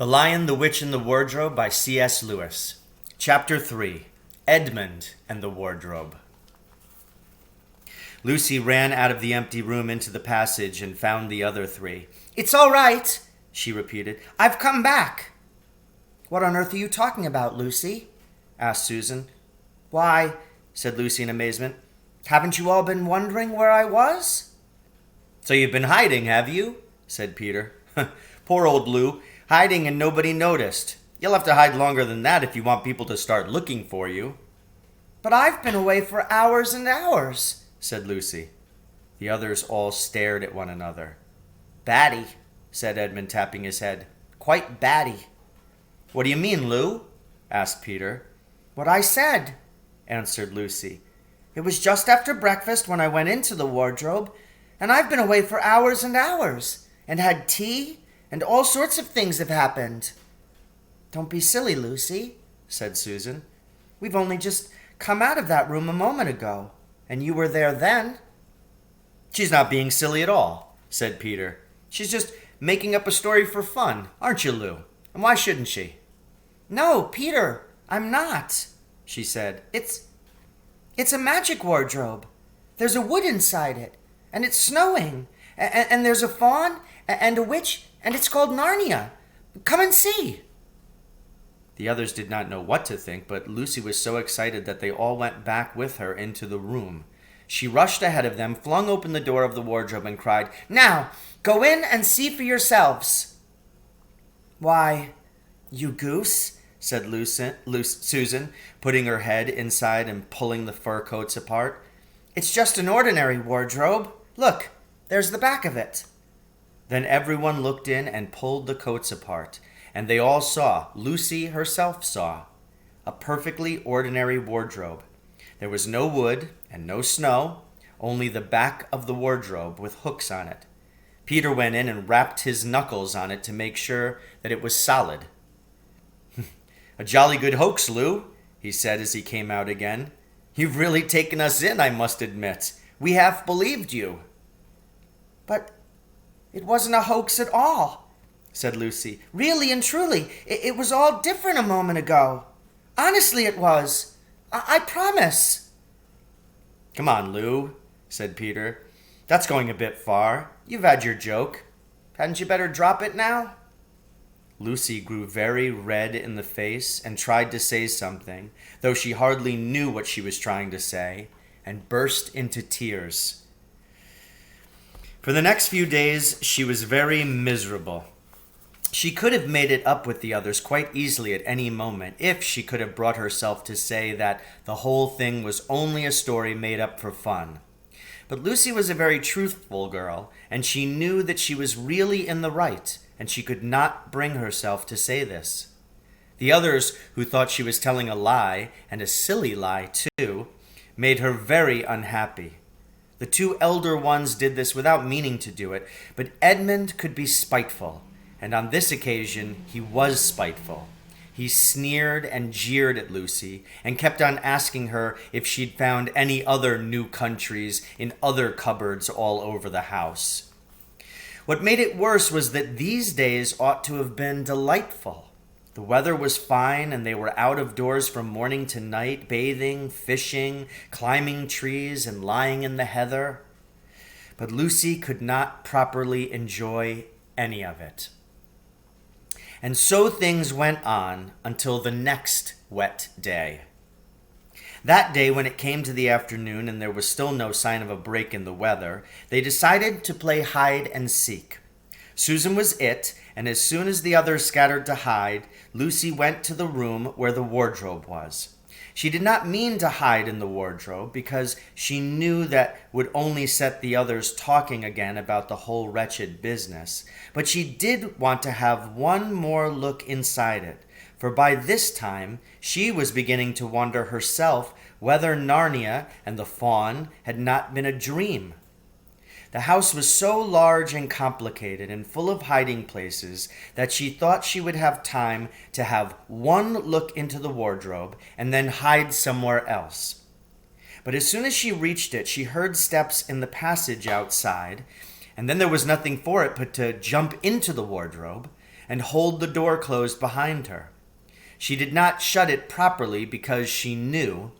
The Lion, the Witch, and the Wardrobe by C.S. Lewis. Chapter 3. Edmund and the Wardrobe. Lucy ran out of the empty room into the passage and found the other three. "It's all right," she repeated. "I've come back." "What on earth are you talking about, Lucy?" asked Susan. "Why," said Lucy in amazement, "haven't you all been wondering where I was?" "So you've been hiding, have you?" said Peter. "Poor old Lou, hiding and nobody noticed. You'll have to hide longer than that if you want people to start looking for you." "But I've been away for hours and hours," said Lucy. The others all stared at one another. "Batty," said Edmund, tapping his head. "Quite batty." "What do you mean, Lou?" asked Peter. "What I said," answered Lucy. "It was just after breakfast when I went into the wardrobe, and I've been away for hours and hours, and had tea, and all sorts of things have happened." "Don't be silly, Lucy," said Susan. "We've only just come out of that room a moment ago, and you were there then." "She's not being silly at all," said Peter. "She's just making up a story for fun, aren't you, Lou? And why shouldn't she?" "No, Peter, I'm not," she said. It's a magic wardrobe. There's a wood inside it, and it's snowing, and there's a faun and a witch, and it's called Narnia. Come and see." The others did not know what to think, but Lucy was so excited that they all went back with her into the room. She rushed ahead of them, flung open the door of the wardrobe, and cried, "Now, go in and see for yourselves." "Why, you goose," said Susan, putting her head inside and pulling the fur coats apart. "It's just an ordinary wardrobe. Look, there's the back of it." Then everyone looked in and pulled the coats apart, and they all saw, Lucy herself saw, a perfectly ordinary wardrobe. There was no wood and no snow, only the back of the wardrobe with hooks on it. Peter went in and rapped his knuckles on it to make sure that it was solid. "A jolly good hoax, Lou," he said as he came out again. "You've really taken us in, I must admit. We half believed you." "But it wasn't a hoax at all," said Lucy. "Really and truly, it was all different a moment ago. Honestly, it was. I promise." "Come on, Lou," said Peter. "That's going a bit far. You've had your joke. Hadn't you better drop it now?" Lucy grew very red in the face and tried to say something, though she hardly knew what she was trying to say, and burst into tears. For the next few days, she was very miserable. She could have made it up with the others quite easily at any moment if she could have brought herself to say that the whole thing was only a story made up for fun. But Lucy was a very truthful girl, and she knew that she was really in the right, and she could not bring herself to say this. The others, who thought she was telling a lie, and a silly lie too, made her very unhappy. The two elder ones did this without meaning to do it, but Edmund could be spiteful, and on this occasion he was spiteful. He sneered and jeered at Lucy, and kept on asking her if she'd found any other new countries in other cupboards all over the house. What made it worse was that these days ought to have been delightful. The weather was fine, and they were out of doors from morning to night, bathing, fishing, climbing trees, and lying in the heather. But Lucy could not properly enjoy any of it. And so things went on until the next wet day. That day, when it came to the afternoon and there was still no sign of a break in the weather, they decided to play hide and seek. Susan was it, and as soon as the others scattered to hide, Lucy went to the room where the wardrobe was. She did not mean to hide in the wardrobe because she knew that would only set the others talking again about the whole wretched business. But she did want to have one more look inside it, for by this time she was beginning to wonder herself whether Narnia and the faun had not been a dream. The house was so large and complicated and full of hiding places that she thought she would have time to have one look into the wardrobe and then hide somewhere else. But as soon as she reached it, she heard steps in the passage outside, and then there was nothing for it but to jump into the wardrobe, and hold the door closed behind her. She did not shut it properly because she knew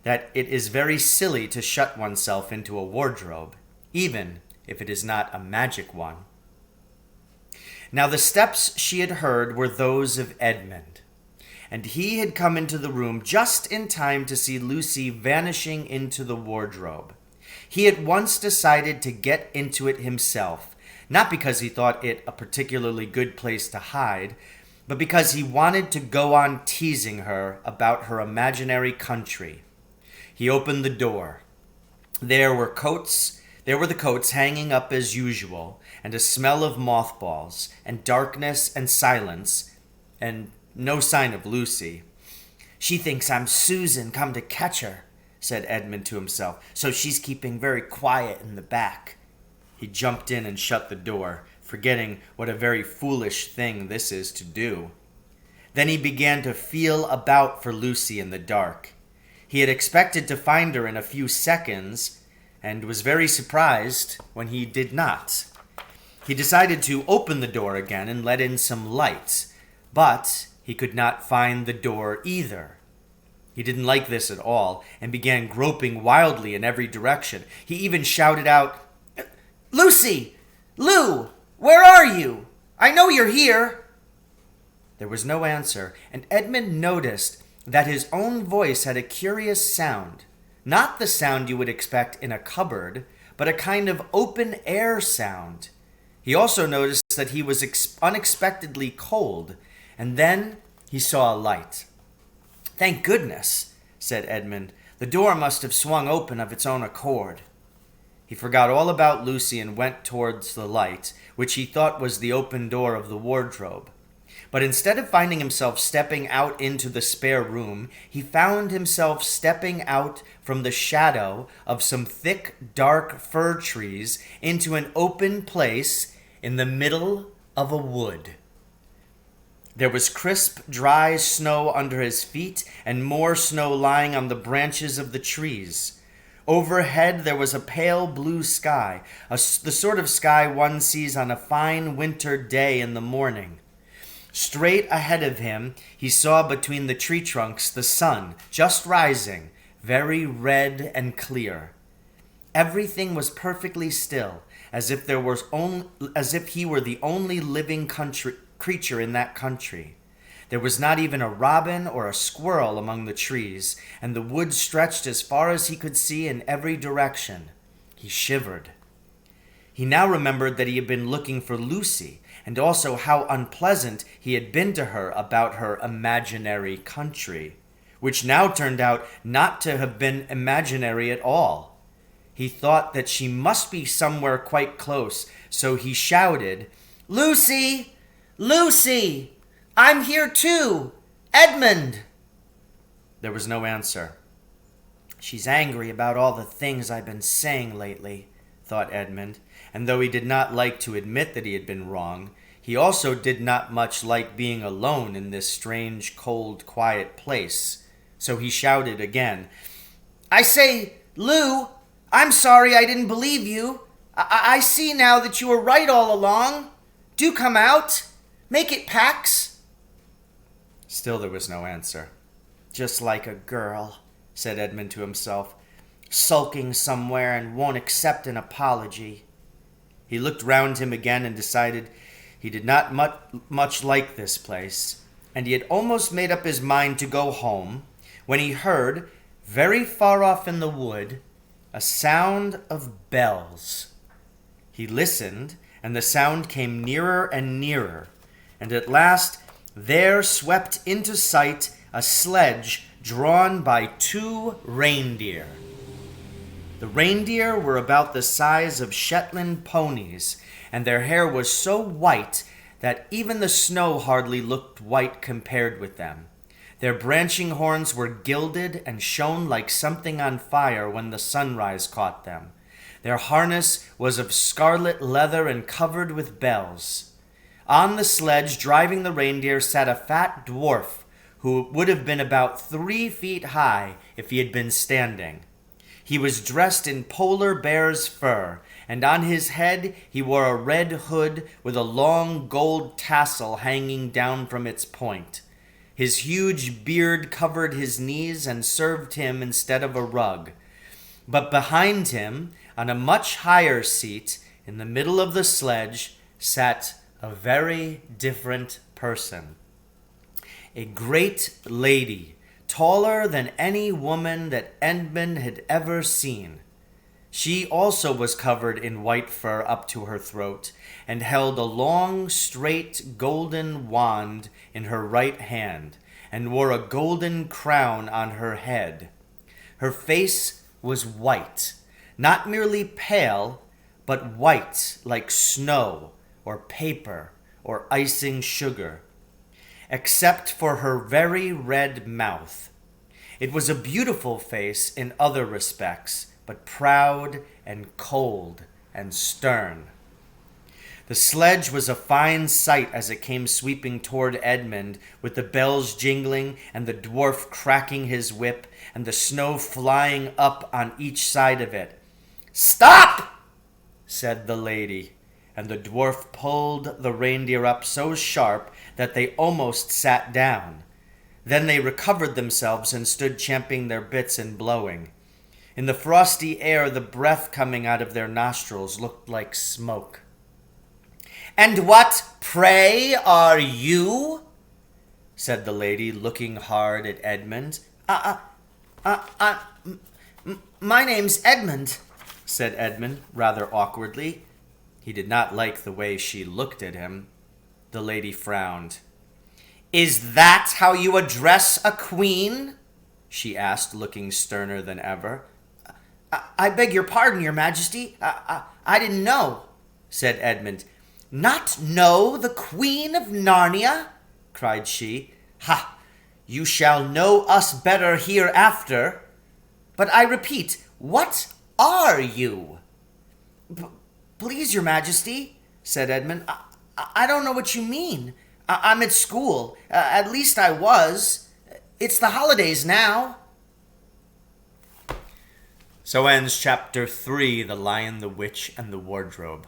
that it is very silly to shut oneself into a wardrobe, even if it is not a magic one. Now the steps she had heard were those of Edmund, and he had come into the room just in time to see Lucy vanishing into the wardrobe. He at once decided to get into it himself, not because he thought it a particularly good place to hide, but because he wanted to go on teasing her about her imaginary country. He opened the door. There were the coats hanging up as usual, and a smell of mothballs, and darkness and silence, and no sign of Lucy. "She thinks I'm Susan come to catch her," said Edmund to himself, "so she's keeping very quiet in the back." He jumped in and shut the door, forgetting what a very foolish thing this is to do. Then he began to feel about for Lucy in the dark. He had expected to find her in a few seconds, and was very surprised when he did not. He decided to open the door again and let in some light, but he could not find the door either. He didn't like this at all, and began groping wildly in every direction. He even shouted out, "Lucy! Lou! Where are you? I know you're here!" There was no answer, and Edmund noticed that his own voice had a curious sound. Not the sound you would expect in a cupboard, but a kind of open-air sound. He also noticed that he was unexpectedly cold, and then he saw a light. "Thank goodness," said Edmund. "The door must have swung open of its own accord." He forgot all about Lucy and went towards the light, which he thought was the open door of the wardrobe. But instead of finding himself stepping out into the spare room, he found himself stepping out from the shadow of some thick, dark fir trees into an open place in the middle of a wood. There was crisp, dry snow under his feet and more snow lying on the branches of the trees. Overhead there was a pale blue sky, the sort of sky one sees on a fine winter day in the morning. Straight ahead of him, he saw between the tree trunks the sun, just rising, very red and clear. Everything was perfectly still, as if he were the only living creature in that country. There was not even a robin or a squirrel among the trees, and the wood stretched as far as he could see in every direction. He shivered. He now remembered that he had been looking for Lucy, and also how unpleasant he had been to her about her imaginary country, which now turned out not to have been imaginary at all. He thought that she must be somewhere quite close, so he shouted, "Lucy! Lucy! I'm here too! Edmund!" There was no answer. "She's angry about all the things I've been saying lately," thought Edmund, and though he did not like to admit that he had been wrong, he also did not much like being alone in this strange, cold, quiet place. So he shouted again, "I say, Lou, I'm sorry I didn't believe you. I see now that you were right all along. Do come out. Make it Pax." Still there was no answer. "Just like a girl," said Edmund to himself, "sulking somewhere and won't accept an apology." He looked round him again and decided he did not much like this place, and he had almost made up his mind to go home when he heard, very far off in the wood, a sound of bells. He listened, and the sound came nearer and nearer, and at last there swept into sight a sledge drawn by 2 reindeer. The reindeer were about the size of Shetland ponies, and their hair was so white that even the snow hardly looked white compared with them. Their branching horns were gilded and shone like something on fire when the sunrise caught them. Their harness was of scarlet leather and covered with bells. On the sledge, driving the reindeer, sat a fat dwarf who would have been about 3 feet high if he had been standing. He was dressed in polar bear's fur, and on his head he wore a red hood with a long gold tassel hanging down from its point. His huge beard covered his knees and served him instead of a rug. But behind him, on a much higher seat, in the middle of the sledge, sat a very different person. A great lady, taller than any woman that Edmund had ever seen. She also was covered in white fur up to her throat, and held a long, straight, golden wand in her right hand, and wore a golden crown on her head. Her face was white, not merely pale, but white like snow or paper or icing sugar, except for her very red mouth. It was a beautiful face in other respects, but proud and cold and stern. The sledge was a fine sight as it came sweeping toward Edmund, with the bells jingling and the dwarf cracking his whip and the snow flying up on each side of it. "Stop!" said the lady, and the dwarf pulled the reindeer up so sharp that they almost sat down. Then they recovered themselves and stood champing their bits and blowing. In the frosty air, the breath coming out of their nostrils looked like smoke. "And what, pray, are you?" said the lady, looking hard at Edmund. My name's Edmund," said Edmund, rather awkwardly. He did not like the way she looked at him. The lady frowned. "Is that how you address a queen?" she asked, looking sterner than ever. I beg your pardon, your majesty. I didn't know," said Edmund. "Not know the Queen of Narnia?" cried she. "Ha! You shall know us better hereafter." "But I repeat, what are you?" "Please, your majesty," said Edmund, I don't know what you mean. I'm at school. At least I was. It's the holidays now." So ends Chapter 3, The Lion, the Witch, and the Wardrobe.